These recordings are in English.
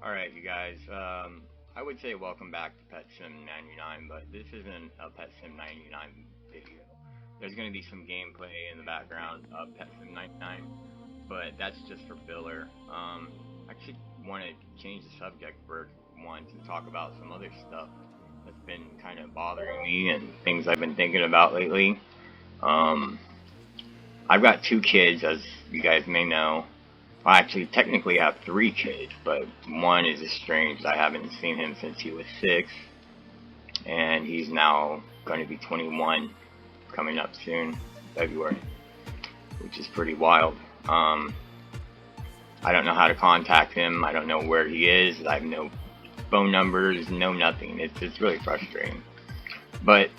Alright, you guys, I would say welcome back to Pet Sim 99, but this isn't a Pet Sim 99 video. There's going to be some gameplay in the background of Pet Sim 99, but that's just for filler. I actually want to change the subject for once and talk about some other stuff that's been kind of bothering me and things I've been thinking about lately. I've got 2 kids, as you guys may know. Well, actually, technically I have 3 kids, but one is estranged. I haven't seen him since he was 6, and he's now going to be 21, coming up soon, February, which is pretty wild. I don't know how to contact him. I don't know where he is. I have no phone numbers, no nothing. It's really frustrating. But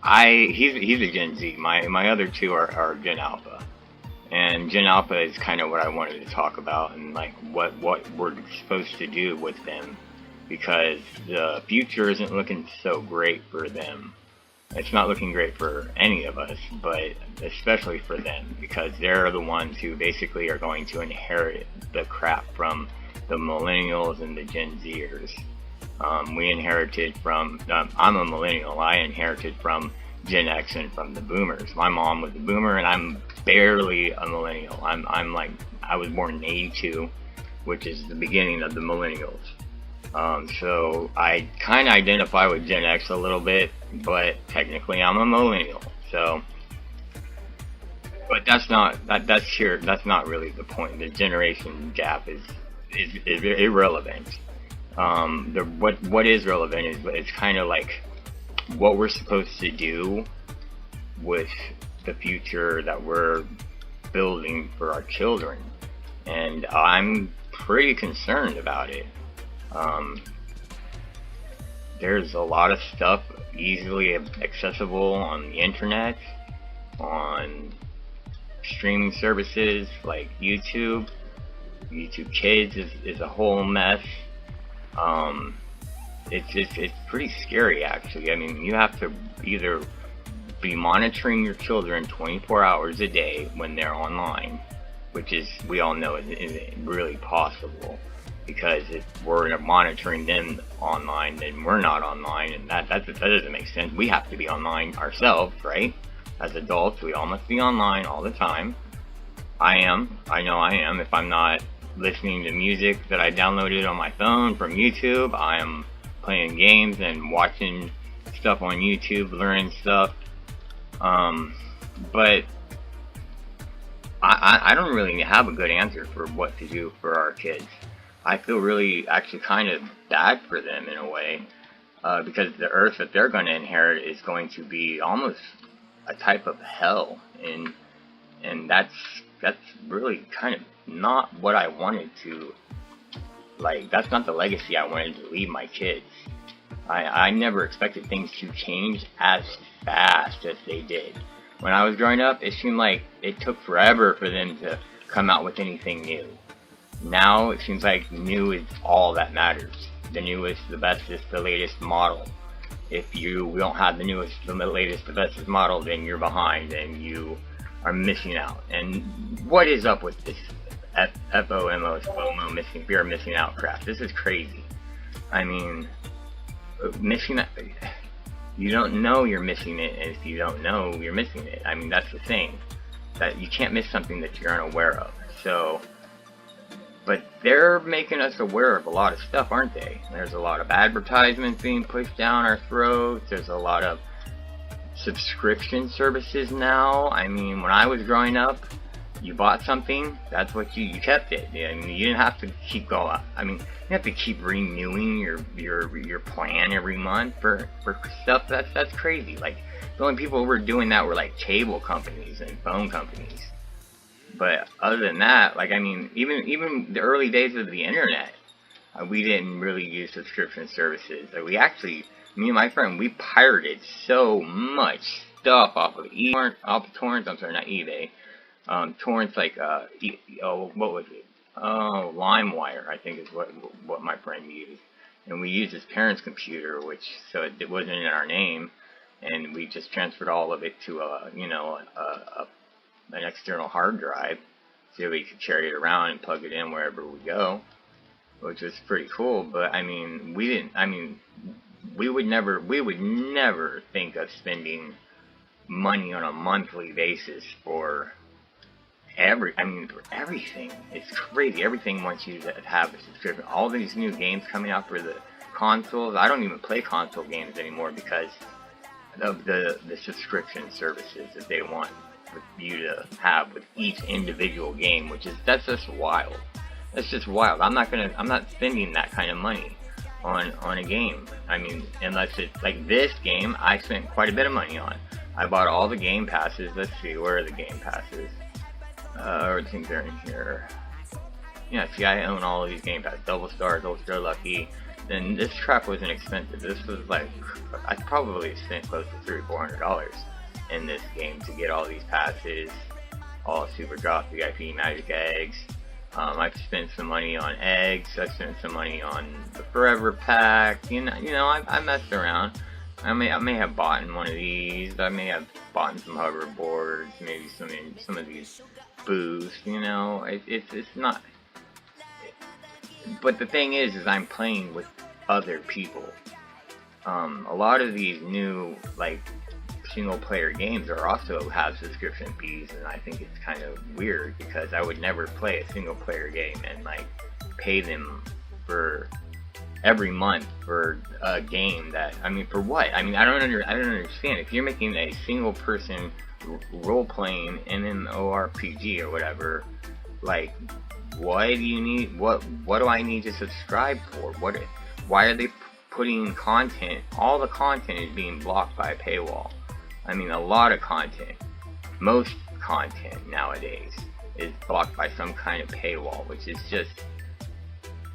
he's a Gen Z. My other 2 are Gen Alpha. And Gen Alpha is kind of what I wanted to talk about, and like what we're supposed to do with them, because the future isn't looking so great for them. It's not looking great for any of us, but especially for them, because they're the ones who basically are going to inherit the crap from the millennials and the Gen Zers. We inherited from, I'm a millennial, I inherited from Gen X and from the boomers. My mom was a boomer, and I'm barely a millennial. I'm like, I was born in 82, which is the beginning of the millennials. So I kind of identify with Gen X a little bit, but technically I'm a millennial. So, but that's not really the point. The generation gap is irrelevant. What is relevant is it's kind of like what we're supposed to do with the future that we're building for our children, and I'm pretty concerned about it. There's a lot of stuff easily accessible on the internet, on streaming services like YouTube. YouTube Kids is a whole mess. It's pretty scary, actually. I mean, you have to either be monitoring your children 24 hours a day when they're online, which is, we all know, isn't really possible, because if we're monitoring them online, then we're not online, and that doesn't make sense. We have to be online ourselves, right? As adults, we all must be online all the time. I know I am. If I'm not listening to music that I downloaded on my phone from YouTube, I am playing games and watching stuff on YouTube, learning stuff. But I don't really have a good answer for what to do for our kids. I feel really actually kind of bad for them in a way, because the earth that they're going to inherit is going to be almost a type of hell, and that's really kind of not what I wanted to, like, that's not the legacy I wanted to leave my kids. I never expected things to change as fast as they did. When I was growing up, it seemed like it took forever for them to come out with anything new. Now it seems like new is all that matters. The newest, the bestest, the latest model. If we don't have the newest, the latest, the bestest model, then you're behind and you are missing out. And what is up with this FOMO, missing, fear of missing out crap? This is crazy. I mean, missing out, you don't know you're missing it, and if you don't know you're missing it, I mean, that's the thing, that you can't miss something that you're unaware of. So, but they're making us aware of a lot of stuff, aren't they? There's a lot of advertisements being pushed down our throats. There's a lot of subscription services now. I mean, when I was growing up, you bought something, that's what you kept it. I mean, you didn't have to keep going. I mean, you have to keep renewing your plan every month for stuff. That's crazy. Like, the only people who were doing that were like cable companies and phone companies. But other than that, like, I mean, even the early days of the internet, we didn't really use subscription services. Like, we actually, me and my friend, we pirated so much stuff off of torrents. I'm sorry, not eBay. Torrents, like, what was it? Oh, LimeWire, I think is what my friend used. And we used his parents' computer, so it wasn't in our name, and we just transferred all of it to an external hard drive, so we could carry it around and plug it in wherever we go. which was pretty cool. But I mean, we would never think of spending money on a monthly basis for for everything. It's crazy. Everything wants you to have a subscription. All these new games coming out for the consoles. I don't even play console games anymore because of the subscription services that they want you to have with each individual game, that's just wild. That's just wild. I'm not spending that kind of money on a game. I mean, unless it's like this game, I spent quite a bit of money on. I bought all the game passes. Let's see, where are the game passes? I think they're in here. Yeah, see, I own all of these game passes. Double Star Lucky. Then this crap wasn't expensive. This was like, I probably spent close to $300-400 in this game to get all these passes, all Super Drop, VIP, Magic Eggs. I've spent some money on eggs. I spent some money on the Forever Pack. You know, I messed around. I may have bought one of these. I may have bought some hoverboards. Maybe some of these boosts. You know, it's not. But the thing is I'm playing with other people. A lot of these new like single player games also have subscription fees, and I think it's kind of weird because I would never play a single player game and like pay them for every month for a game that, I mean, for what? I mean, I don't understand. If you're making a single person role playing MMORPG or whatever, like, why do you need, what do I need to subscribe for? Why are they putting content, all the content is being blocked by a paywall? I mean, a lot of content, most content nowadays is blocked by some kind of paywall, which is just,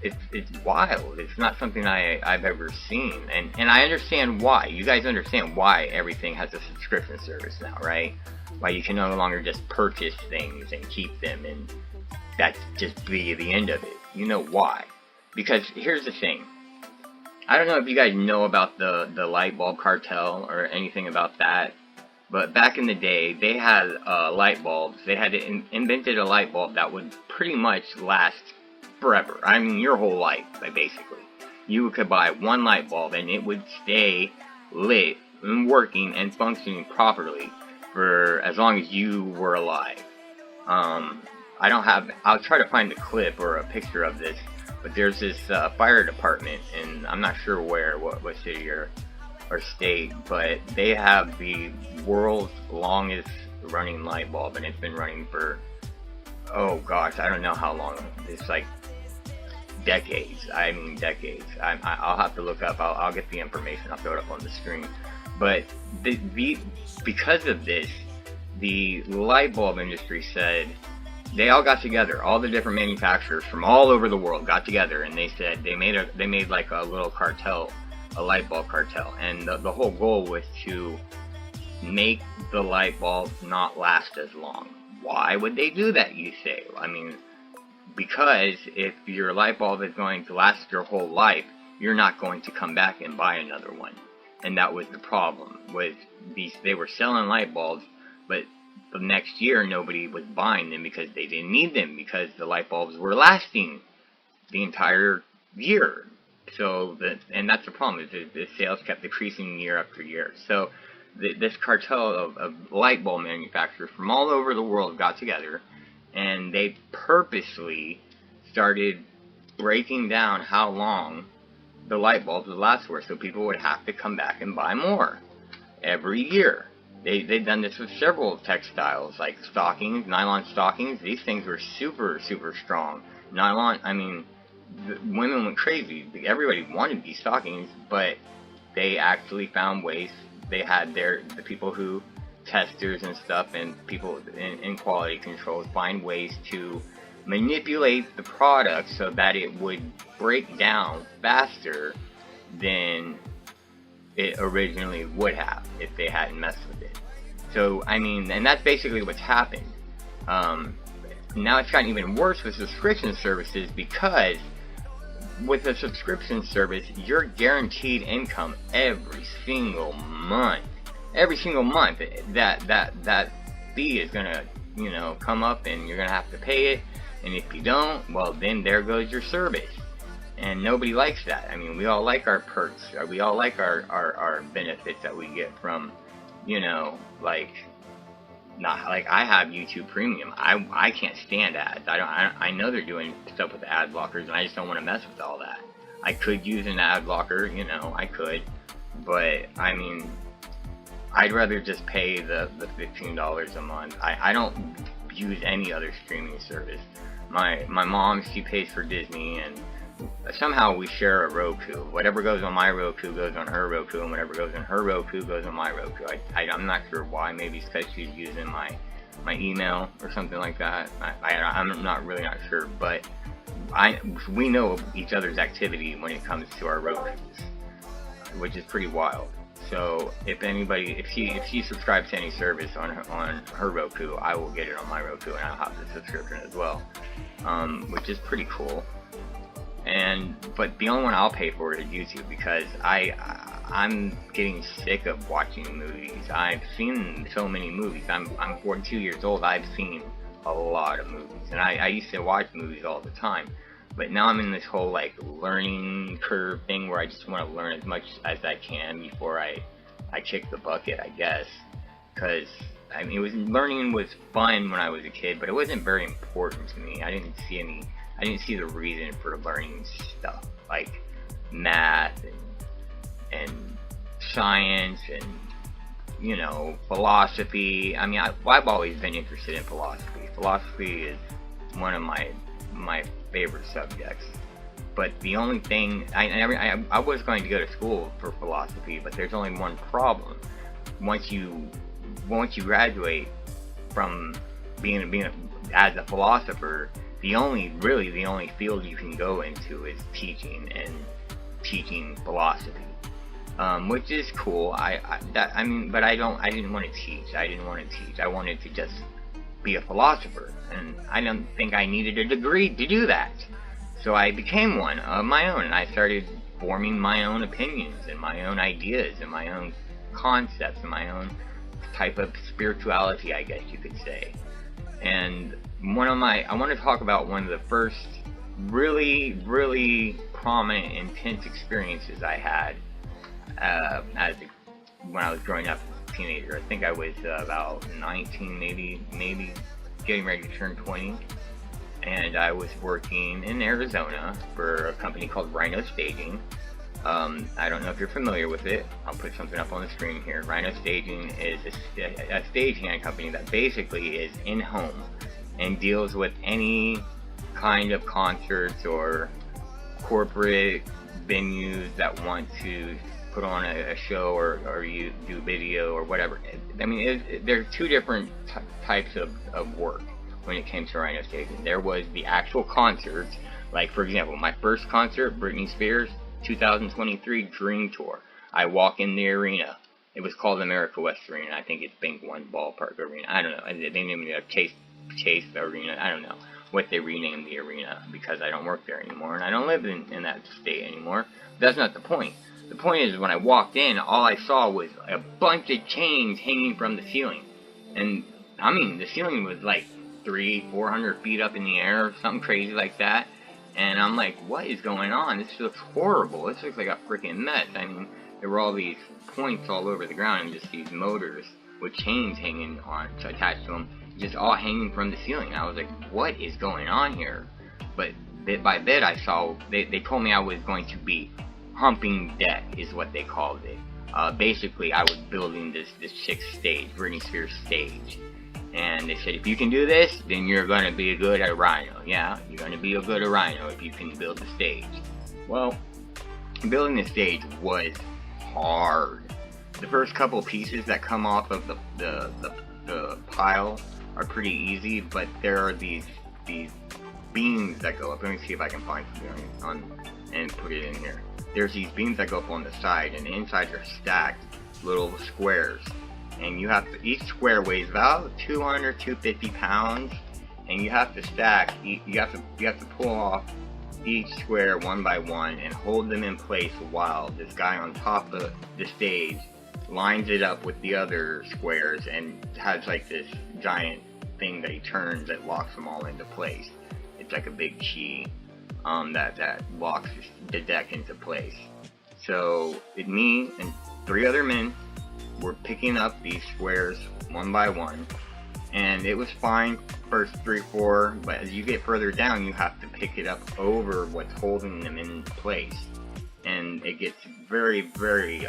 it's wild. It's not something I've ever seen, and I understand why. You guys understand why everything has a subscription service now, right? Why you can no longer just purchase things and keep them, and that's just be the end of it. You know why? Because here's the thing. I don't know if you guys know about the light bulb cartel or anything about that, but back in the day, they had light bulbs. They had invented a light bulb that would pretty much last forever. I mean, your whole life, basically. You could buy one light bulb and it would stay lit and working and functioning properly for as long as you were alive. I'll try to find a clip or a picture of this, but there's this fire department, and I'm not sure what city or state, but they have the world's longest running light bulb, and it's been running for, oh gosh, I don't know how long. It's like decades. I mean decades. I'll have to look up. I'll get the information. I'll throw it up on the screen. But because of this, the light bulb industry said, they all got together, all the different manufacturers from all over the world got together, and they said they made like a little cartel, a light bulb cartel, and the whole goal was to make the light bulb not last as long. Why would they do that, you say? I mean, because if your light bulb is going to last your whole life, you're not going to come back and buy another one. And that was the problem, was they were selling light bulbs, but the next year nobody was buying them because they didn't need them, because the light bulbs were lasting the entire year. So and that's the problem, is the sales kept decreasing year after year. So this cartel of light bulb manufacturers from all over the world got together, and they purposely started breaking down how long the light bulbs would last for, so people would have to come back and buy more every year. They've done this with several textiles, like stockings, nylon stockings. These things were super, super strong. Nylon, I mean, women went crazy. Everybody wanted these stockings, but they actually found ways. They had the people who, testers and stuff, and people in quality control, find ways to manipulate the product so that it would break down faster than it originally would have if they hadn't messed with it. So, I mean, and that's basically what's happened. Now it's gotten even worse with subscription services, because with a subscription service, you're guaranteed income every single month. Every single month, that fee is gonna, come up, and you're gonna have to pay it. And if you don't, well, then there goes your service. And nobody likes that. I mean, we all like our perks. We all like our benefits that we get from, you know, like, not like I have YouTube Premium. I can't stand ads. I know they're doing stuff with the ad blockers, and I just don't want to mess with all that. I could use an ad blocker, you know, I could, but I mean, I'd rather just pay the $15 a month. I don't use any other streaming service. My mom, she pays for Disney, and somehow we share a Roku. Whatever goes on my Roku goes on her Roku, and whatever goes on her Roku goes on my Roku. I'm not sure why. Maybe it's because she's using my email or something like that. I'm not sure, but we know each other's activity when it comes to our Rokus, which is pretty wild. So if she subscribes to any service on her Roku, I will get it on my Roku, and I'll have the subscription as well, which is pretty cool. But the only one I'll pay for is YouTube, because I'm getting sick of watching movies. I've seen so many movies. I'm 42 years old. I've seen a lot of movies, and I used to watch movies all the time. But now I'm in this whole like learning curve thing where I just want to learn as much as I can before I kick the bucket, I guess. Because I mean, learning was fun when I was a kid, but it wasn't very important to me. I didn't see the reason for learning stuff like math and science and, you know, philosophy. I mean, I've always been interested in philosophy. Philosophy is one of my favorite subjects. But the only thing, I was going to go to school for philosophy, but there's only one problem. Once you graduate from being as a philosopher, the only field you can go into is teaching philosophy, which is cool. But I didn't want to teach. I wanted to just be a philosopher, and I don't think I needed a degree to do that. So I became one of my own, and I started forming my own opinions and my own ideas and my own concepts and my own type of spirituality, I guess you could say. And I want to talk about one of the first really, really prominent, intense experiences I had when I was growing up as a teenager. I think I was about 19, maybe getting ready to turn 20. And I was working in Arizona for a company called Rhino Staging. I don't know if you're familiar with it. I'll put something up on the screen here. Rhino Staging is a stagehand company that basically is in-home and deals with any kind of concerts or corporate venues that want to put on a show or you do video or whatever. I mean, there are two different types of work when it came to Rhino Staging. There was the actual concerts, like for example, my first concert, Britney Spears, 2023 Dream Tour. I walk in the arena. It was called America West Arena. I think it's Bank One Ballpark Arena. I don't know. They named it Chase Arena. I don't know what they renamed the arena, because I don't work there anymore and I don't live in that state anymore. That's not the point. The point is, when I walked in, all I saw was a bunch of chains hanging from the ceiling. And I mean, the ceiling was like 300-400 feet up in the air, something crazy like that. And I'm like, what is going on? This looks horrible. This looks like a freaking mess. I mean, there were all these points all over the ground and just these motors with chains hanging on attached to them, just all hanging from the ceiling. I was like, what is going on here? But bit by bit, I saw, they told me I was going to be humping deck, is what they called it. Basically, I was building this chick's stage, Britney Spears' stage. And they said, if you can do this, then you're going to be good at a Rhino. Yeah, you're going to be a good at Rhino if you can build the stage. Well, building the stage was hard. The first couple pieces that come off of the pile are pretty easy, but there are these beams that go up. Let me see if I can find something and put it in here. There's these beams that go up on the side, and inside are stacked little squares. And you have to, each square weighs about 250 pounds, and you have to stack, you have to pull off each square one by one and hold them in place while this guy on top of the stage lines it up with the other squares and has like this giant thing that he turns that locks them all into place. It's like a big key. that locks the deck into place. So me and 3 other men were picking up these squares one by one, and it was fine first 3, 4, but as you get further down, you have to pick it up over what's holding them in place, and it gets very, very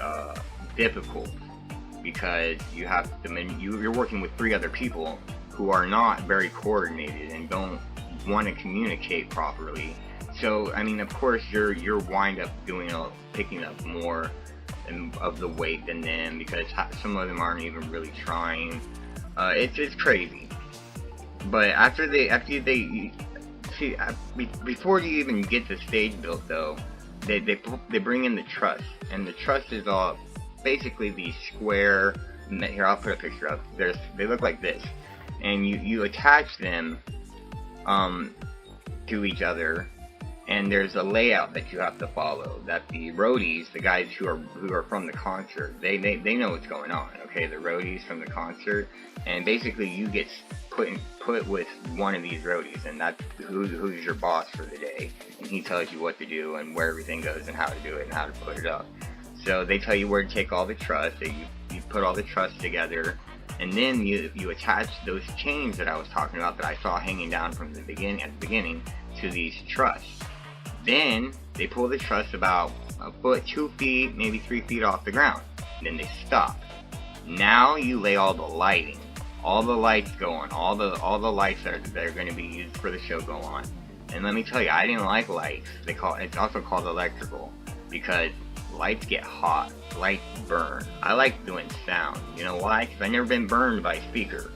difficult because you have to, you're working with 3 other people who are not very coordinated and don't want to communicate properly. So I mean, of course, you're wind up picking up more of the weight than them, because some of them aren't even really trying. It's crazy. But after they see, before you even get the stage built though, they bring in the truss, and the truss is all basically these square. Here, I'll put a picture up. They look like this, and you attach them to each other. And there's a layout that you have to follow, that the roadies, the guys who are from the concert, they know what's going on. Okay, the roadies from the concert, and basically you get put with one of these roadies, and that's who's your boss for the day, and he tells you what to do and where everything goes and how to do it and how to put it up. So they tell you where to take all the truss. You put all the truss together, and then you attach those chains that I was talking about that I saw hanging down from the beginning to these truss. Then they pull the truss about a foot, 2 feet, maybe 3 feet off the ground. Then they stop. Now you lay all the lighting. All the lights go on. All the lights that are going to be used for the show go on. And let me tell you, I didn't like lights. It's also called electrical, because lights get hot. Lights burn. I like doing sound. You know why? Because I've never been burned by a speaker.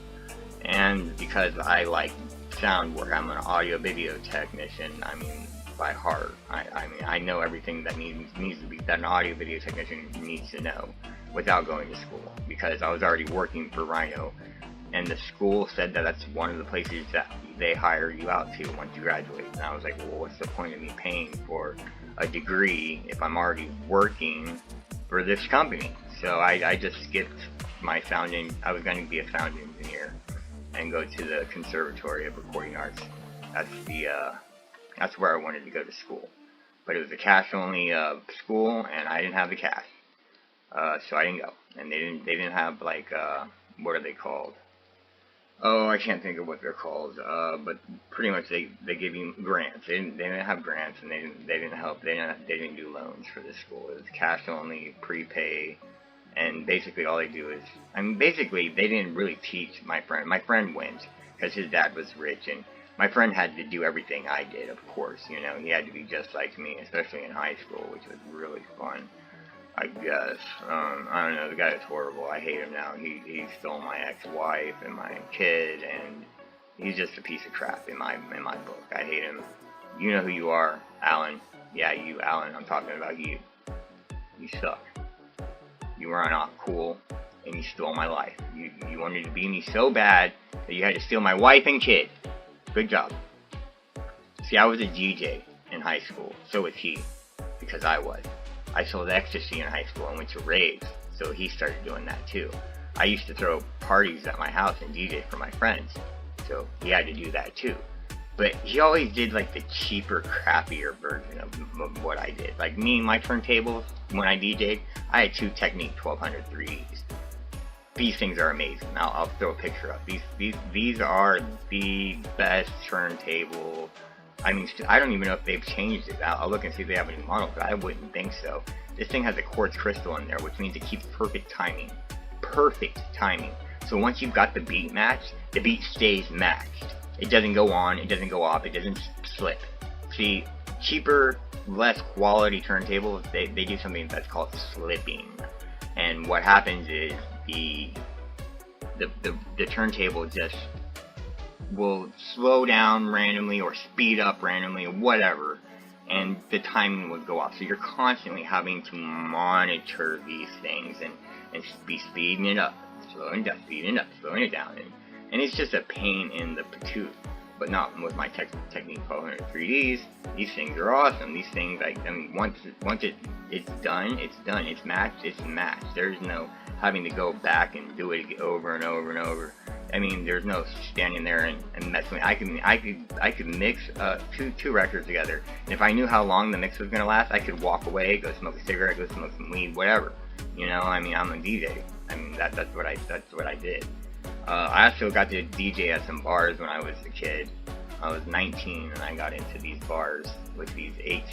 And because I like sound work. I'm an audio video technician. I mean, by heart. I mean, I know everything that needs to be, that an audio video technician needs to know without going to school, because I was already working for Rhino, and the school said that that's one of the places that they hire you out to once you graduate. And I was like, well, what's the point of me paying for a degree if I'm already working for this company? So I just skipped my I was going to be a sound engineer and go to the Conservatory of Recording Arts. That's where I wanted to go to school. But it was a cash-only school, and I didn't have the cash. So I didn't go. And they didn't have, like, what are they called? Oh, I can't think of what they're called. But pretty much they give you grants. They didn't have grants, and they didn't help. They didn't do loans for this school. It was cash-only, prepay. And basically all they do is, I mean, basically they didn't really teach my friend. My friend went, because his dad was rich, and my friend had to do everything I did, of course, you know. He had to be just like me, especially in high school, which was really fun, I guess. I don't know, the guy is horrible. I hate him now. He stole my ex-wife and my kid, and he's just a piece of crap in my book. I hate him. You know who you are, Alan. Yeah, you, Alan. I'm talking about you. You suck. You were not cool, and you stole my life. You wanted to be me so bad that you had to steal my wife and kid. Good job. See, I was a DJ in high school. So was he, because I was. I sold ecstasy in high school and went to raves, so he started doing that too. I used to throw parties at my house and DJ for my friends, so he had to do that too. But he always did like the cheaper, crappier version of what I did. Like me, my turntables, when I DJ'd, I had 2 Technique 1200 3s. These things are amazing. I'll throw a picture up. These are the best turntable. I mean, I don't even know if they've changed it. I'll look and see if they have any models, but I wouldn't think so. This thing has a quartz crystal in there, which means it keeps perfect timing. Perfect timing. So once you've got the beat matched, the beat stays matched. It doesn't go on, it doesn't go off, it doesn't slip. See, cheaper, less quality turntables, they do something that's called slipping. And what happens is the turntable just will slow down randomly or speed up randomly or whatever, and the timing will go off. So you're constantly having to monitor these things and be speeding it up, slowing it down, speeding it up, slowing it down. And it's just a pain in the patoot. But not with my Technique 1200 3Ds. These things are awesome. These things, I mean, once it's done, it's done. It's matched, it's matched. There's no having to go back and do it over and over and over. I mean, there's no standing there and messing. I could mix two records together, and if I knew how long the mix was gonna last, I could walk away, go smoke a cigarette, go smoke some weed, whatever. You know, I mean, I'm a DJ. I mean, that's what I did. I also got to DJ at some bars when I was a kid. I was 19 and I got into these bars with these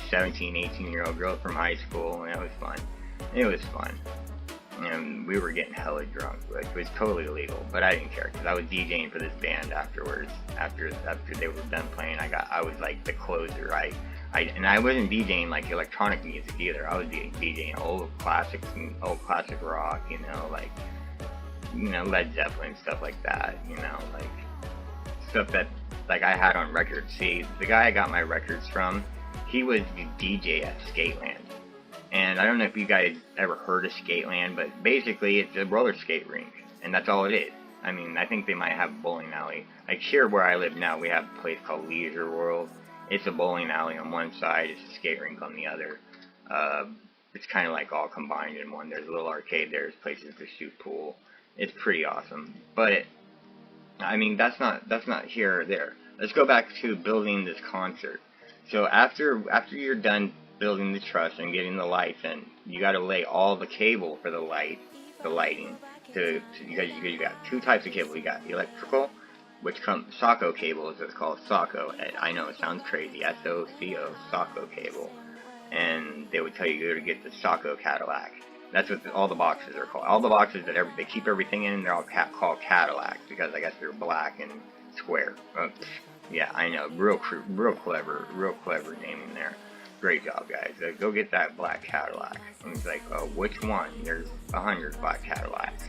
17, 18-year-old girls from high school, and it was fun. It was fun. And we were getting hella drunk, like it was totally illegal, but I didn't care because I was DJing for this band afterwards. After they were done playing, I was like the closer. And I wasn't DJing like electronic music either. I was DJing old classics and old classic rock, you know, like, you know, Led Zeppelin, stuff like that, you know, like stuff that like I had on records. See, the guy I got my records from, he was the DJ at Skateland. And I don't know if you guys ever heard of Skateland, but basically it's a roller skate rink, and that's all it is. I mean, I think they might have a bowling alley. Like here where I live now, we have a place called Leisure World. It's a bowling alley on one side, it's a skate rink on the other. It's kind of like all combined in one. There's a little arcade, there's places to shoot pool. It's pretty awesome. But, I mean, that's not here or there. Let's go back to building this concert. So after you're done building the truss and getting the lights in, you got to lay all the cable for the lighting. Because you got two types of cable. You got electrical, which comes SOCO cable, is it's called SOCO. I know it sounds crazy, SOCO, SOCO cable. And they would tell you to get the SOCO Cadillac. That's what all the boxes are called. All the boxes that they keep everything in, they're all called Cadillacs because I guess they're black and square. Yeah, I know, real clever naming there. Great job, guys. Go get that black Cadillac. And it's like, oh, which one? There's 100 black Cadillacs.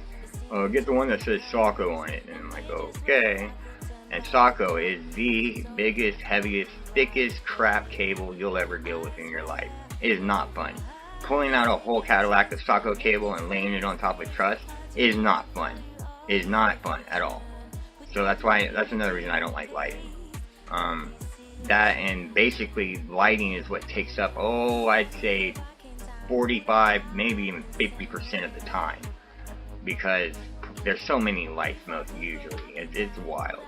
Oh, get the one that says SOCO on it. And I'm like, okay. And SOCO is the biggest, heaviest, thickest crap cable you'll ever deal with in your life. It is not fun. Pulling out a whole Cadillac of SOCO cable and laying it on top of truss is not fun. It is not fun at all. So that's another reason I don't like lighting. That and basically lighting is what takes up, I'd say 45, maybe even 50% of the time. Because there's so many lights usually. It's wild.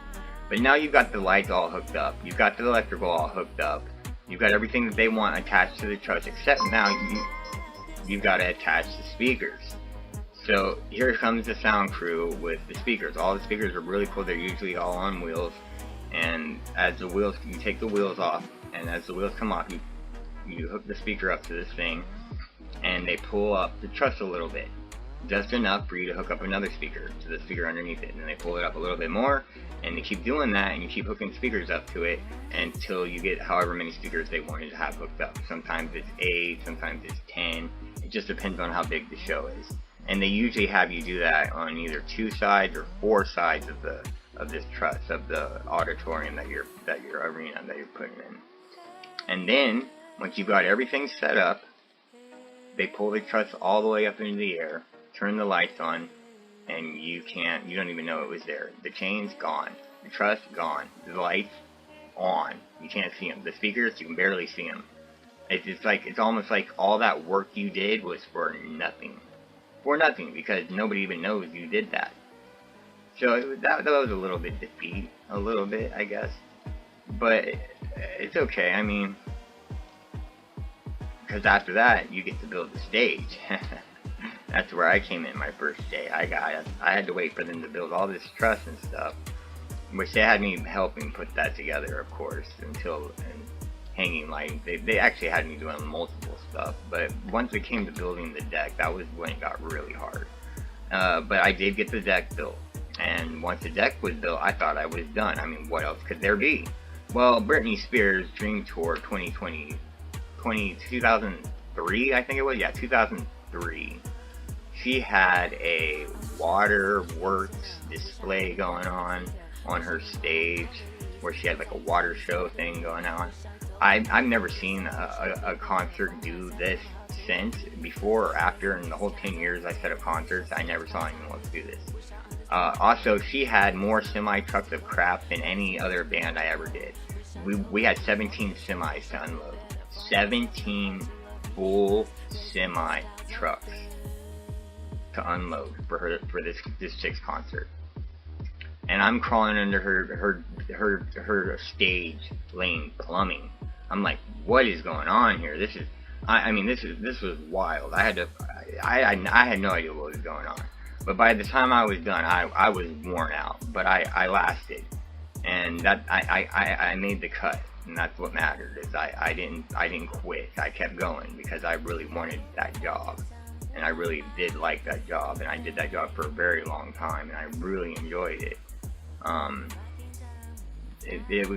But now you've got the lights all hooked up. You've got the electrical all hooked up. You've got everything that they want attached to the truss, except now you've got to attach the speakers. So here comes the sound crew with the speakers. All the speakers are really cool. They're usually all on wheels. And as the wheels, you take the wheels off, and as the wheels come off, you hook the speaker up to this thing, and they pull up the truss a little bit. Just enough for you to hook up another speaker to the speaker underneath it, and then they pull it up a little bit more, and they keep doing that, and you keep hooking speakers up to it until you get however many speakers they wanted to have hooked up. Sometimes it's 8, sometimes it's 10. It just depends on how big the show is. And they usually have you do that on either 2 sides or 4 sides of this truss, of the auditorium that your arena that you're putting in. And then once you've got everything set up, they pull the truss all the way up into the air, turn the lights on, and you don't even know it was there. The chain's gone, the truss gone, the lights on. You can't see them. The speakers, you can barely see them. It's almost like all that work you did was for nothing. For nothing, because nobody even knows you did that. So that was a little bit defeat, a little bit, I guess. But it's okay, I mean, because after that, you get to build the stage. That's where I came in my first day. I had to wait for them to build all this truss and stuff, which they had me helping put that together, of course, and hanging lighting. They actually had me doing multiple stuff, but once it came to building the deck, that was when it got really hard. But I did get the deck built. And once the deck was built, I thought I was done. I mean, what else could there be? Well, Britney Spears' Dream Tour 2003, I think it was? Yeah, 2003. She had a waterworks display going on her stage, where she had like a water show thing going on. I've never seen a concert do this since, before or after, in the whole 10 years I set up concerts, I never saw anyone else do this. Also, she had more semi-trucks of crap than any other band I ever did. We had 17 semis to unload. 17 full semi-trucks to unload for this chick's concert. and I'm crawling under her stage laying plumbing. I'm like, what is going on here? This is, I mean, this was wild. I had no idea what was going on. But by the time I was done, I was worn out. But I lasted, and that I made the cut, and that's what mattered. Is I didn't quit. I kept going because I really wanted that job, and I really did like that job, and I did that job for a very long time, and I really enjoyed it. It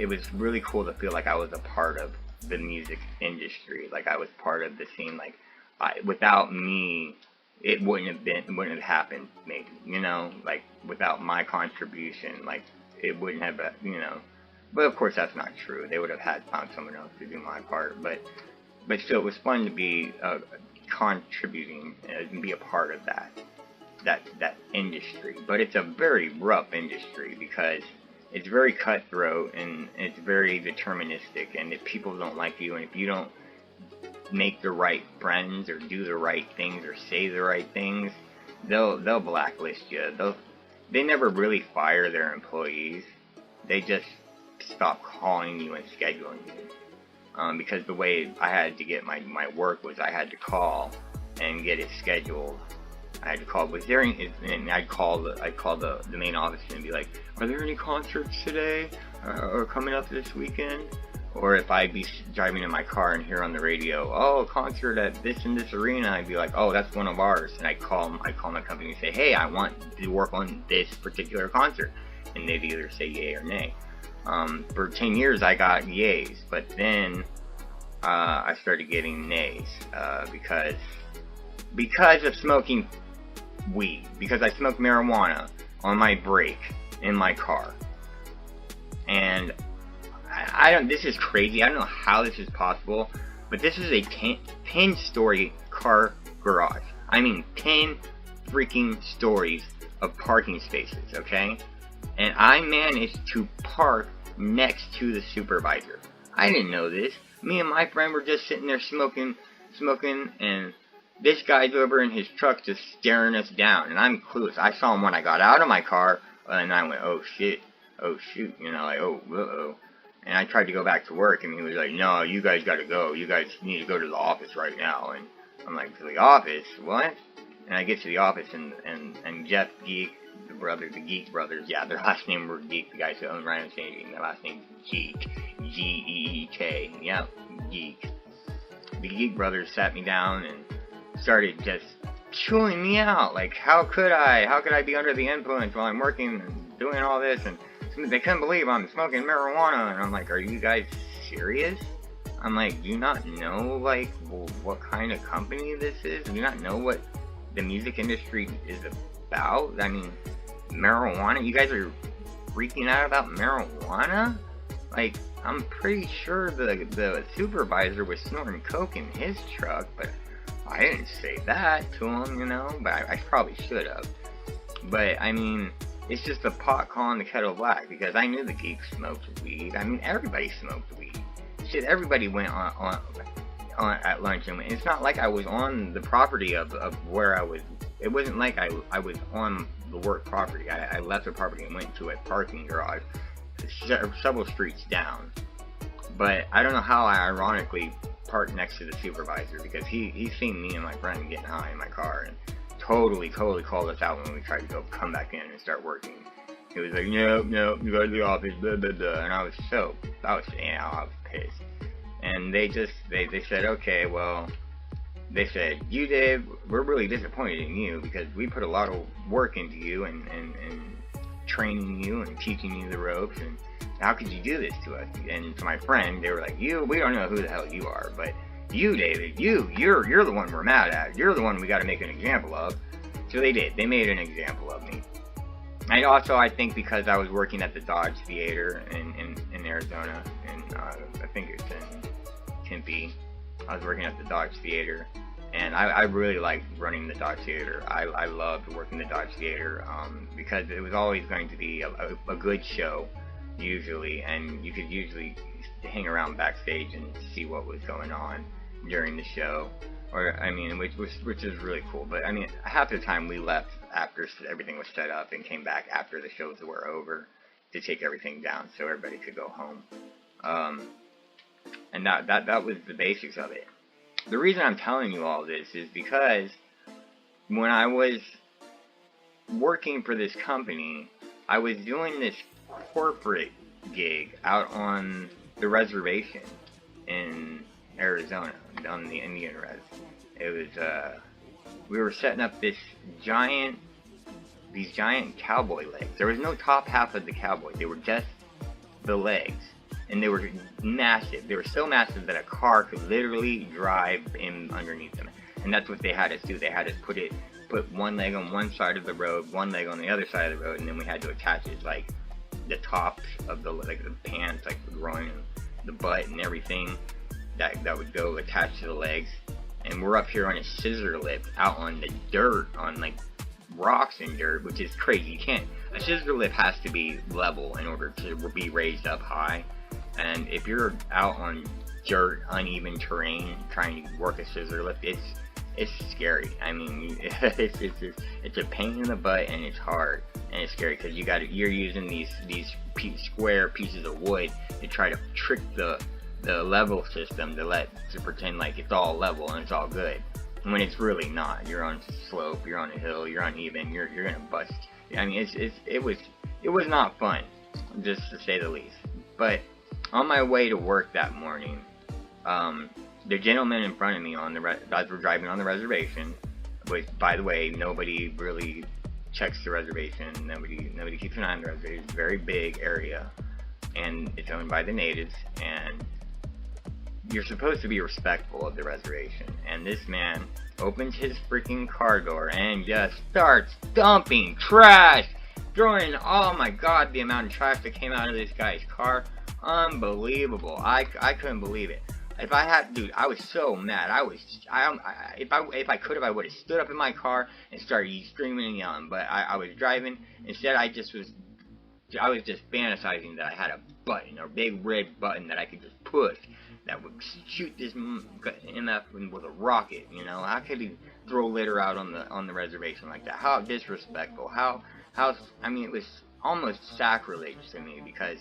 was really cool to feel like I was a part of the music industry, like I was part of the scene. Like, without me, it wouldn't have happened, maybe, you know, like without my contribution, like it wouldn't have, you know. But of course that's not true. They would have found someone else to do my part. But still, it was fun to be contributing and be a part of that industry. But it's a very rough industry because it's very cutthroat and it's very deterministic. And if people don't like you, and if you don't make the right friends or do the right things or say the right things, they'll blacklist you. They never really fire their employees. They just stop calling you and scheduling you. Because the way I had to get my work was I had to call and get it scheduled. I had to call, and I'd call the main office and be like, are there any concerts today or coming up this weekend? Or if I'd be driving in my car and hear on the radio, oh, a concert at this and this arena, I'd be like, oh, that's one of ours. And I'd call my company and say, hey, I want to work on this particular concert. And they'd either say yay or nay. For 10 years, I got yays, but then I started getting nays because of smoking weed. Because I smoked marijuana on my break in my car. And this is crazy. I don't know how this is possible, but this is a 10-story car garage. I mean, 10 freaking stories of parking spaces, okay? And I managed to park next to the supervisor. I didn't know this. Me and my friend were just sitting there smoking, and this guy's over in his truck just staring us down, and I'm clueless. I saw him when I got out of my car, and I went, oh shit, oh shoot, you know, like, oh, uh-oh. And I tried to go back to work, and he was like, no, you guys gotta go. You guys need to go to the office right now. And I'm like, to the office? What? And I get to the office, and Jeff Geek, the Geek brothers, yeah, their last name were Geek, the guys who own Rhino Changing, their last name's Geek. G-E-E-K. Yeah, Geek. The Geek brothers sat me down and started just chewing me out. Like, how could I be under the influence while I'm working and doing all this? And they couldn't believe I'm smoking marijuana, and I'm like, are you guys serious? I'm like, do you not know, like, what kind of company this is? Do you not know what the music industry is about? I mean, marijuana? You guys are freaking out about marijuana? Like, I'm pretty sure the supervisor was snorting coke in his truck, but I didn't say that to him, you know? But I probably should have. But, I mean, it's just the pot calling the kettle black, because I knew the Geeks smoked weed. I mean, everybody smoked weed. Shit, everybody went on at lunch, and it's not like I was on the property of where I was. It wasn't like I was on the work property. I left the property and went to a parking garage several streets down. But I don't know how I ironically parked next to the supervisor, because he seen me and my friend getting high in my car, and totally called us out when we tried to come back in and start working. He was like, no, you go to the office, blah, blah, blah. And I was pissed. And they said, okay, well, they said, you, Dave, we're really disappointed in you, because we put a lot of work into you and training you and teaching you the ropes, and how could you do this to us? And to my friend, they were like, we don't know who the hell you are, but you, David, you're the one we're mad at. You're the one we got to make an example of. So they did. They made an example of me. And also, I think because I was working at the Dodge Theater in Arizona, and I think it's in Tempe. I was working at the Dodge Theater, and I really liked running the Dodge Theater. I loved working the Dodge Theater because it was always going to be a good show, usually, and you could usually hang around backstage and see what was going on during the show, or I mean, which is really cool. But I mean, half the time we left after everything was set up and came back after the shows were over to take everything down so everybody could go home. And that was the basics of it. The reason I'm telling you all this is because when I was working for this company, I was doing this corporate gig out on the reservation in Arizona, on the Indian res. It was, we were setting up these giant cowboy legs. There was no top half of the cowboy. They were just the legs. And they were massive. They were so massive that a car could literally drive in underneath them. And that's what they had us do. They had us put one leg on one side of the road, one leg on the other side of the road, and then we had to attach it like the tops of the pants, like the groin, the butt, and everything that would go attached to the legs. And we're up here on a scissor lift out on the dirt, on like rocks and dirt, which is crazy. You can't. A scissor lift has to be level in order to be raised up high. And if you're out on dirt, uneven terrain, trying to work a scissor lift, it's scary. I mean, it's a pain in the butt, and it's hard, and it's scary because you're using these square pieces of wood to try to trick the level system to pretend like it's all level and it's all good, when it's really not. You're on a slope, you're on a hill, you're uneven, you're gonna bust. I mean, it was not fun, just to say the least. But on my way to work that morning, the gentleman in front of me as we're driving on the reservation, which, by the way, nobody really checks the reservation. Nobody keeps an eye on the reservation. It's a very big area, and it's owned by the natives, and you're supposed to be respectful of the reservation. And this man opens his freaking car door and just starts dumping trash, throwing, oh my god, the amount of trash that came out of this guy's car. Unbelievable. I couldn't believe it. If I had, dude, I was so mad. If I could have, I would have stood up in my car and started screaming and yelling. But I was driving. Instead, I was just fantasizing that I had a button, a big red button that I could just push that would shoot this MF with a rocket. You know, how could he throw litter out on the reservation like that? How disrespectful. How I mean, it was almost sacrilege to me, because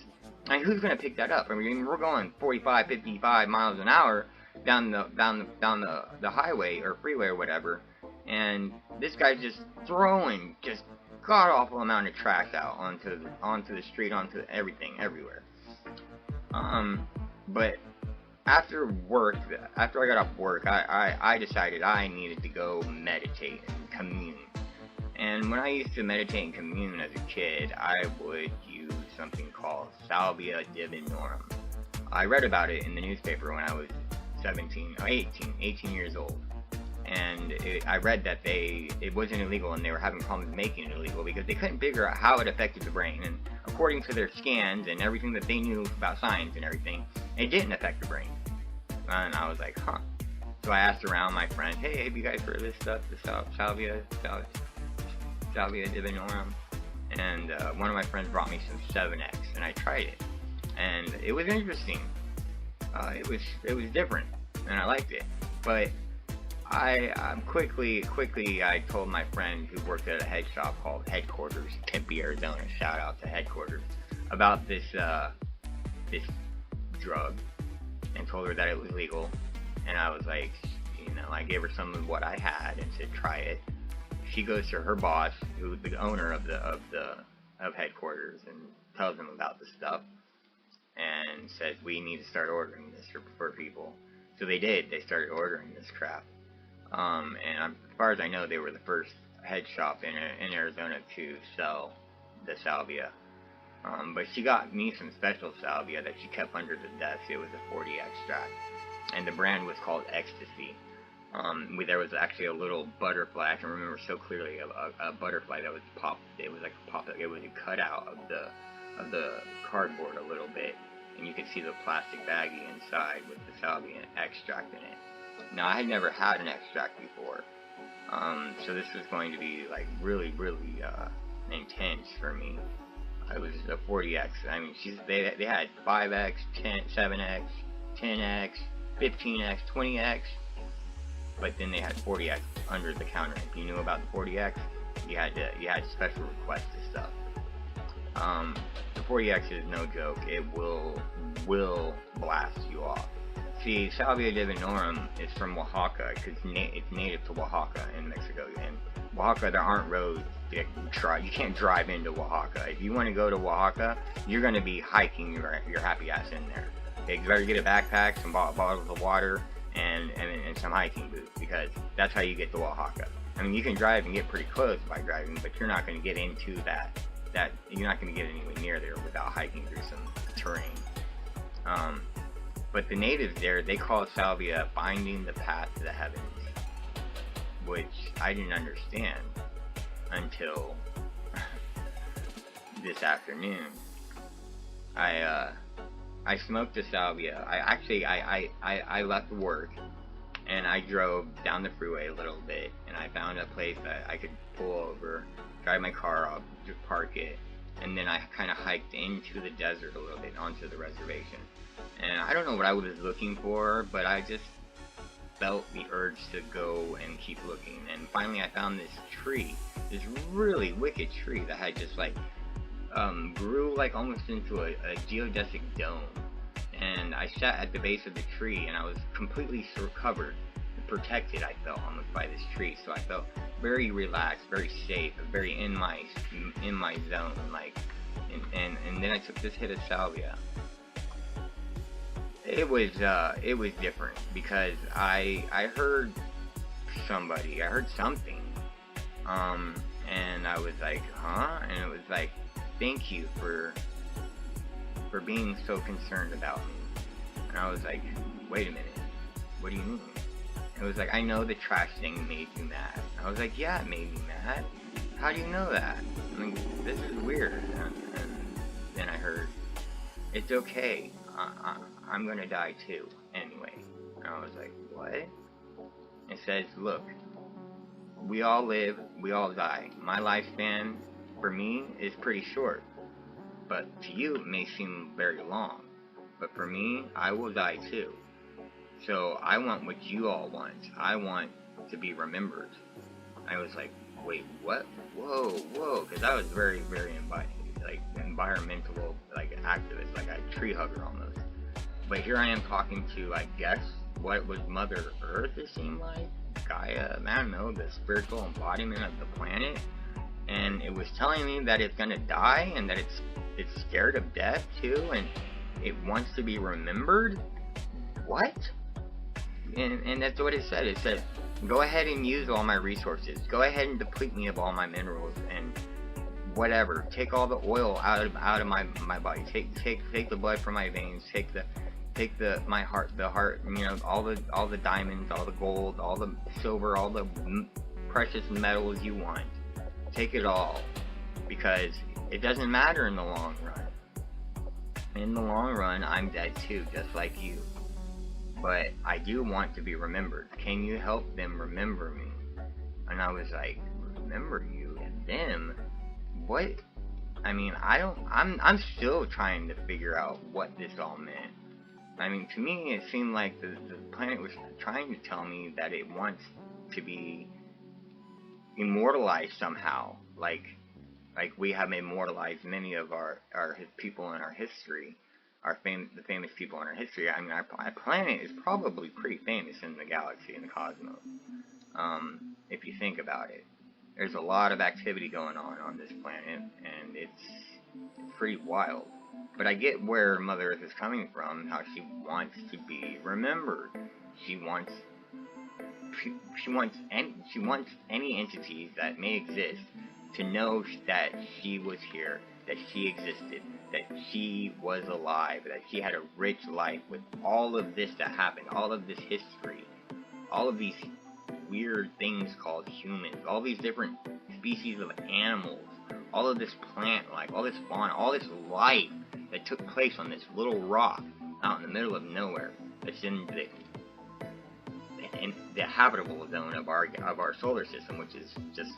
I mean, who's gonna pick that up? I mean, we're going 45, 55 miles an hour down the highway or freeway or whatever, and this guy's just throwing just god awful amount of trash out onto the street, onto everything, everywhere. But after I got off work, I decided I needed to go meditate and commune. And when I used to meditate and commune as a kid, I would use something called Salvia divinorum. I read about it in the newspaper when I was 18 years old. And I read that it wasn't illegal, and they were having problems making it illegal because they couldn't figure out how it affected the brain. And according to their scans and everything that they knew about science and everything, it didn't affect the brain. And I was like, huh. So I asked around my friends, hey, have you guys heard of this stuff, the Salvia divinorum? And one of my friends brought me some 7X, and I tried it, and it was interesting. It was different, and I liked it. But I quickly I told my friend who worked at a head shop called Headquarters, Tempe, Arizona. Shout out to Headquarters, about this drug, and told her that it was legal. And I was like, you know, I gave her some of what I had and said, try it. She goes to her boss, who's the owner of Headquarters, and tells him about the stuff, and says, we need to start ordering this for people. So they did. They started ordering this crap. And as far as I know, they were the first head shop in Arizona to sell the salvia. But she got me some special salvia that she kept under the desk. It was a 40 extract, and the brand was called Ecstasy. There was actually a little butterfly. I can remember so clearly a butterfly that was popped. It was like it was a cutout of the cardboard a little bit, and you could see the plastic baggie inside with the salvia extract in it. Now, I had never had an extract before, so this was going to be like really intense for me. It was a 40X. I mean, they had 5X, 10, 7X, 10X, 15X, 20X. But then they had 40X under the counter. If you knew about the 40X, You had special requests and stuff. The 40X is no joke. It will blast you off. See, Salvia divinorum is from Oaxaca, because it's native to Oaxaca in Mexico. And Oaxaca, there aren't roads that you can't drive into Oaxaca. If you want to go to Oaxaca, you're going to be hiking your happy ass in there. You better get a backpack, some bottles of water, and some hiking boots, because that's how you get to Oaxaca. I mean, you can drive and get pretty close by driving, but you're not going to get into that you're not going to get anywhere near there without hiking through some terrain. But the natives there, they call salvia binding the path to the heavens, which I didn't understand until this afternoon. I smoked the salvia. I left work and I drove down the freeway a little bit, and I found a place that I could pull over, drive my car up, just park it, and then I kind of hiked into the desert a little bit onto the reservation. And I don't know what I was looking for, but I just felt the urge to go and keep looking. And finally I found this tree, this really wicked tree that had just like grew like almost into a geodesic dome. And I sat at the base of the tree, and I was completely covered, protected, I felt, almost by this tree. So I felt very relaxed, very safe, very in my zone, like. And then I took this hit of salvia. It was different, because I heard somebody, I heard something, and I was like, huh? And it was like, thank you for being so concerned about me. And I was like, wait a minute, what do you mean? And it was like, I know the trash thing made you mad. I was like, yeah, it made me mad. How do you know that? I mean, this is weird. And then I heard, it's okay, I'm gonna die too, anyway. And I was like, what? It says, look, we all live, we all die. My lifespan, for me, is pretty short. But to you, it may seem very long. But for me, I will die too. So I want what you all want. I want to be remembered. I was like, wait, what? Whoa, because I was very, very environmental, like activist, like a tree hugger almost. But here I am talking to, I guess, what was Mother Earth, it seemed like? Gaia, I don't know, the spiritual embodiment of the planet. And it was telling me that it's gonna die, and that it's scared of death too, and it wants to be remembered? What? And that's what it said. It said, go ahead and use all my resources. Go ahead and deplete me of all my minerals and whatever. Take all the oil out of my body. Take the blood from my veins. Take my heart, you know, all the diamonds, all the gold, all the silver, all the precious metals you want. Take it all, because it doesn't matter in the long run. In the long run, I'm dead too, just like you. But I do want to be remembered. Can you help them remember me? And I was like, remember you and them? What? I mean, I'm still trying to figure out what this all meant. I mean, to me, it seemed like the planet was trying to tell me that it wants to be immortalized somehow. Like we have immortalized many of our people in our history. The famous people in our history. I mean, our planet is probably pretty famous in the galaxy, in the cosmos. If you think about it, there's a lot of activity going on this planet, and it's pretty wild. But I get where Mother Earth is coming from, how she wants to be remembered. She wants any entities that may exist to know that she was here, that she existed, that she was alive, that she had a rich life with all of this that happened, all of this history, all of these weird things called humans, all these different species of animals, all of this plant life, all this fauna, all this life that took place on this little rock out in the middle of nowhere that's in the habitable zone of our solar system, which is just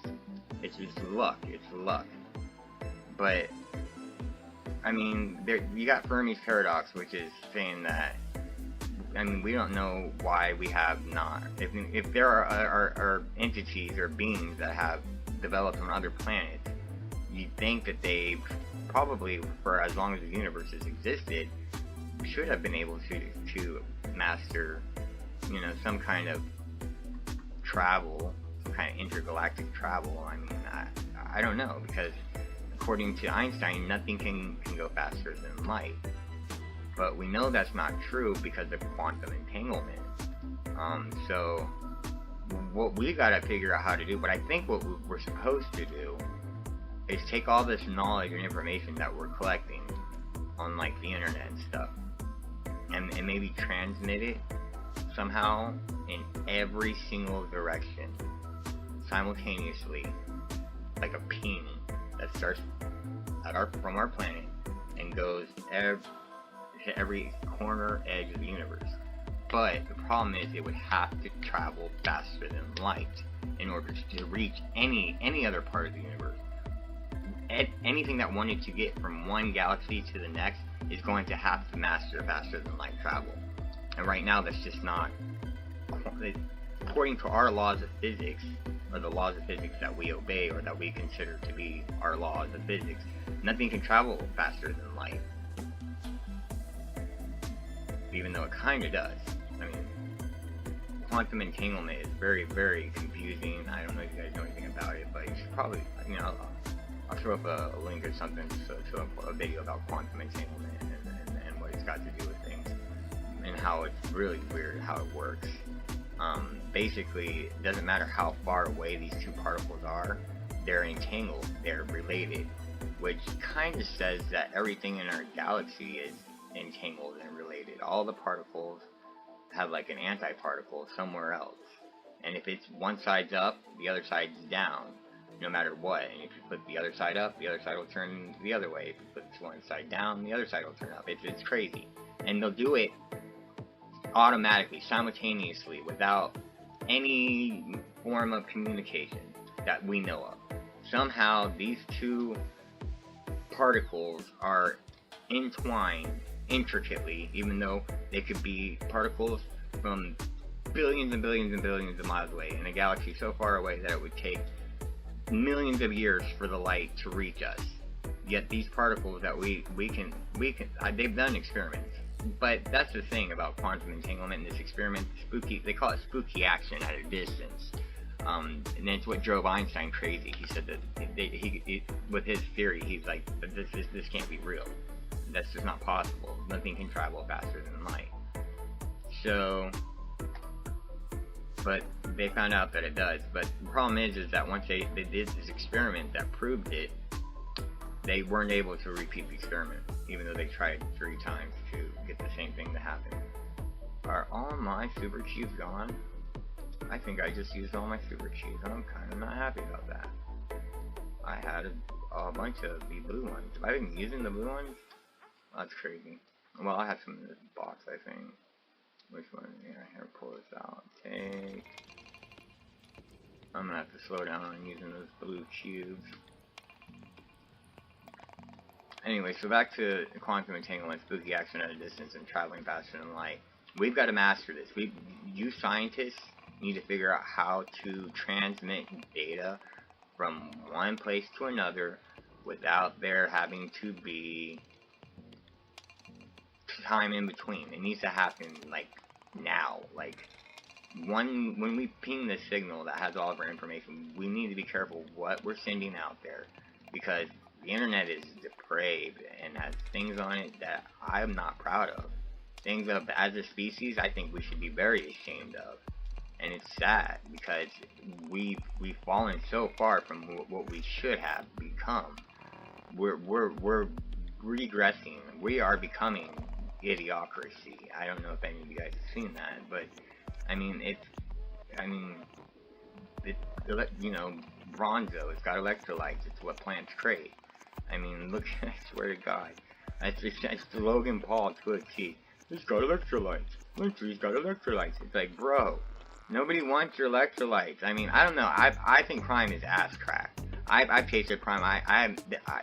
luck. It's luck. But I mean, you got Fermi's paradox, which is saying that, I mean, we don't know why we have not. If there are entities or beings that have developed on other planets, you'd think that they probably, for as long as the universe has existed, should have been able to master, you know, some kind of travel, some kind of intergalactic travel. I mean, I don't know, because according to Einstein, nothing can go faster than light. But we know that's not true because of quantum entanglement. So what we gotta figure out how to do, but I think what we're supposed to do is take all this knowledge and information that we're collecting on like the internet and stuff, and maybe transmit it somehow in every single direction simultaneously, like a ping that starts from our planet and goes to every corner edge of the universe. But the problem is it would have to travel faster than light in order to reach any other part of the universe. Anything that wanted to get from one galaxy to the next is going to have to master faster than light travel. And right now that's just not, according to our laws of physics, or the laws of physics that we obey or that we consider to be our laws of physics, nothing can travel faster than light. Even though it kind of does. I mean, quantum entanglement is very, very confusing. I don't know if you guys know anything about it, but you should probably, you know, I'll throw up a link or something to a video about quantum entanglement and what it's got to do with things, and how it's really weird how it works. Basically, it doesn't matter how far away these two particles are, they're entangled, they're related, which kind of says that everything in our galaxy is entangled and related. All the particles have like an antiparticle somewhere else, and if it's one side's up, the other side's down, no matter what. And if you put the other side up, the other side will turn the other way. If you put one side down, the other side will turn up. It's crazy, and they'll do it automatically, simultaneously, without any form of communication that we know of. Somehow these two particles are entwined intricately, even though they could be particles from billions and billions and billions of miles away in a galaxy so far away that it would take millions of years for the light to reach us. Yet these particles that we can they've done experiments. But that's the thing about quantum entanglement in this experiment. They call it spooky action at a distance. And it's what drove Einstein crazy. He said that he with his theory, he's like, this can't be real. That's just not possible. Nothing can travel faster than light. So, but they found out that it does. But the problem is that once they did this experiment that proved it, they weren't able to repeat the experiment, even though they tried 3 times to get the same thing to happen. Are all my super chews gone? I think I just used all my super chews. I'm kind of not happy about that. I had a bunch of the blue ones. Have I been using the blue ones? That's crazy. Well, I have some in this box, I think. Which one? Yeah, here, pull this out. Take. I'm gonna have to slow down on using those blue cubes. Anyway, so back to quantum entanglement, spooky action at a distance, and traveling faster than light. We've got to master this. You scientists need to figure out how to transmit data from one place to another without there having to be time in between. It needs to happen like now. Like when we ping this signal that has all of our information, we need to be careful what we're sending out there, because the internet is depraved and has things on it that I'm not proud of. Things of, as a species, I think we should be very ashamed of. And it's sad because we've fallen so far from what we should have become. We're regressing. We are becoming idiocracy. I don't know if any of you guys have seen that, but I mean, you know, Bronzo, it's got electrolytes. It's what plants crave. I mean, look, I swear to God, it's Logan Paul to a T. It's got electrolytes. He's got electrolytes. It's like, bro, nobody wants your electrolytes. I mean, I don't know. I think crime is ass crack. I've tasted crime. I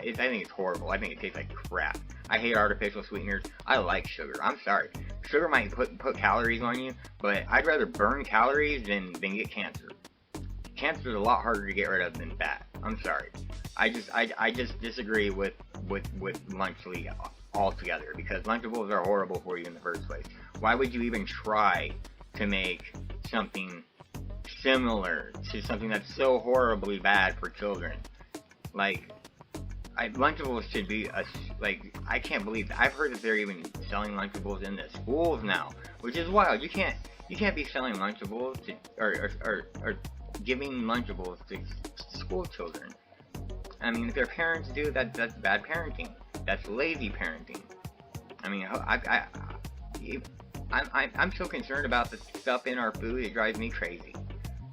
think it's horrible. I think it tastes like crap. I hate artificial sweeteners. I like sugar. I'm sorry. Sugar might put calories on you, but I'd rather burn calories than get cancer. Cancer is a lot harder to get rid of than fat. I'm sorry. I just disagree with Lunchly altogether, because Lunchables are horrible for you in the first place. Why would you even try to make something similar to something that's so horribly bad for children? Like, Lunchables should be I can't believe that. I've heard that they're even selling Lunchables in the schools now, which is wild. You can't be selling Lunchables to, or giving Lunchables to school children. I mean, if their parents do, that's bad parenting. That's lazy parenting. I mean, I'm so concerned about the stuff in our food, it drives me crazy.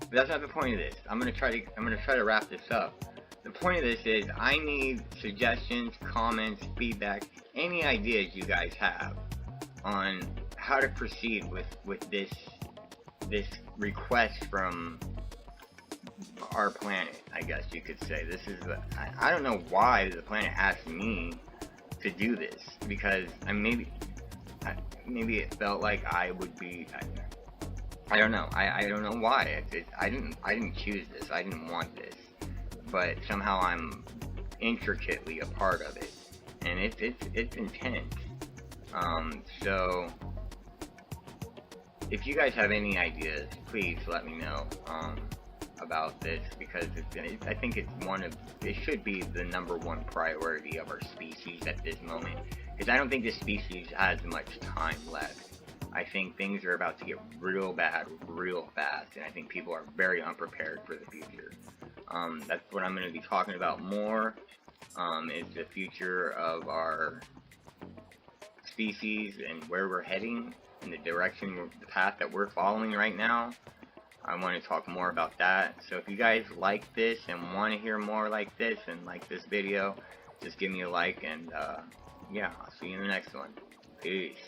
But that's not the point of this. I'm gonna try to wrap this up. The point of this is, I need suggestions, comments, feedback, any ideas you guys have on how to proceed with this request from our planet, I guess you could say. This is I don't know why the planet asked me to do this, because maybe it felt like I would be. I don't know. I don't know why. I didn't choose this. I didn't want this, but somehow I'm intricately a part of it, and it's intense. So if you guys have any ideas, please let me know about this, because I think it should be the #1 priority of our species at this moment, because I don't think this species has much time left. I think things are about to get real bad real fast, and I think people are very unprepared for the future. That's what I'm going to be talking about more, is the future of our species and where we're heading, and the direction, the path that we're following right now. I want to talk more about that. So if you guys like this and want to hear more like this and like this video, just give me a like, and yeah, I'll see you in the next one. Peace.